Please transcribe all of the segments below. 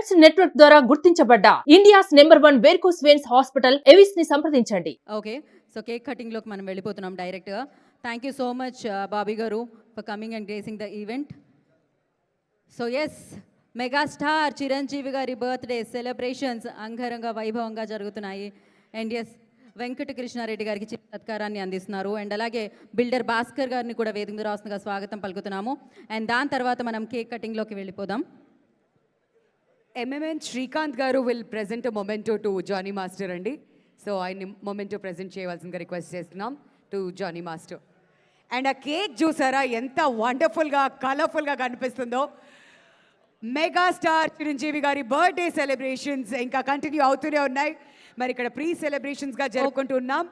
Specs network ద్వారా గుర్తించబడ్డ India's #1 varicose veins hospital Avis ని సంప్రదించండి. ఓకే, సో కేక్ కటింగ్ లోకి మనం వెళ్ళిపోతున్నాం డైరెక్ట్ గా. Thank you so much Bobby garu for coming and gracing the event. So yes, megastar Chiranjeevi గారి బర్త్డే సెలబ్రేషన్స్ అంగరంగ వైభవంగా జరుగుతున్నాయి. అండ్ ఎస్, వెంకట కృష్ణారెడ్డి గారికి చిన్న సత్కారాన్ని అందిస్తున్నారు. అండ్ అలాగే బిల్డర్ భాస్కర్ గారిని కూడా వేదిక మీద రాస్తుందిగా స్వాగతం పలుకుతున్నాము. అండ్ దాని తర్వాత మనం కేక్ కటింగ్లోకి వెళ్ళిపోదాం. MMN Srikanth garu will present memento to Jani master అండి. సో ఆయన మొమెంటో ప్రెజెంట్ చేయవలసిందిగా రిక్వెస్ట్ చేస్తున్నాం టు జానీ మాస్టర్. అండ్ ఆ కేక్ చూసారా ఎంత వండర్ఫుల్గా కలర్ఫుల్గా కనిపిస్తుందో. మెగాస్టార్ చిరంజీవి గారి బర్త్డే సెలబ్రేషన్స్ ఇంకా కంటిన్యూ అవుతూనే ఉన్నాయి. మరి ఇక్కడ ప్రీ సెలబ్రేషన్స్గా జరుపుకుంటున్నాం.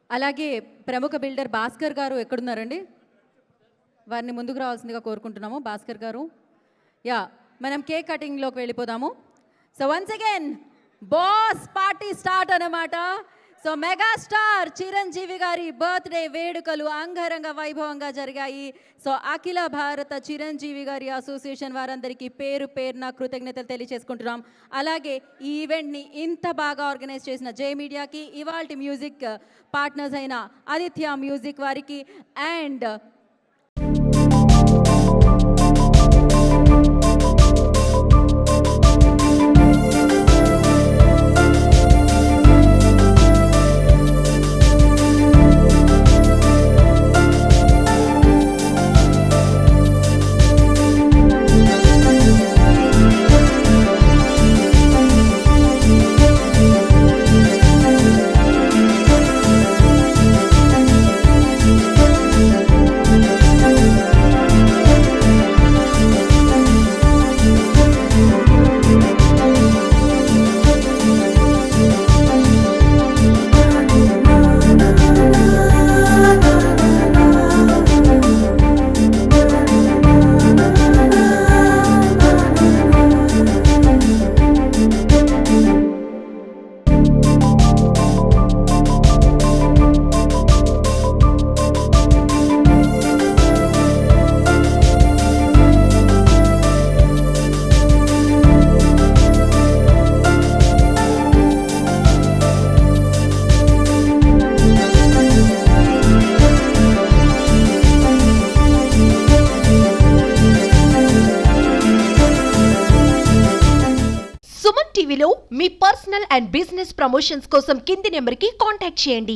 అలాగే ప్రముఖ బిల్డర్ భాస్కర్ గారు ఎక్కడున్నారండి? వారిని ముందుకు రావాల్సిందిగా కోరుకుంటున్నాము. భాస్కర్ గారు, యా, మనం కేక్ కటింగ్లోకి వెళ్ళిపోదాము. So once again boss party start అన్నమాట. సో మెగాస్టార్ చిరంజీవి గారి బర్త్డే వేడుకలు అంగరంగ వైభవంగా జరిగాయి. సో అఖిల భారత చిరంజీవి గారి అసోసియేషన్ వారందరికీ పేరు పేరున కృతజ్ఞతలు తెలియజేసుకుంటున్నాం. అలాగే ఈ ఈవెంట్ని ఇంత బాగా ఆర్గనైజ్ చేసిన జే మీడియాకి, ఇవాల్టి మ్యూజిక్ పార్ట్నర్స్ అయిన ఆదిత్య మ్యూజిక్ వారికి అండ్ టీవీలో మీ పర్సనల్ అండ్ బిజినెస్ ప్రమోషన్స్ కోసం కింది నెంబర్కి కాంటాక్ట్ చేయండి.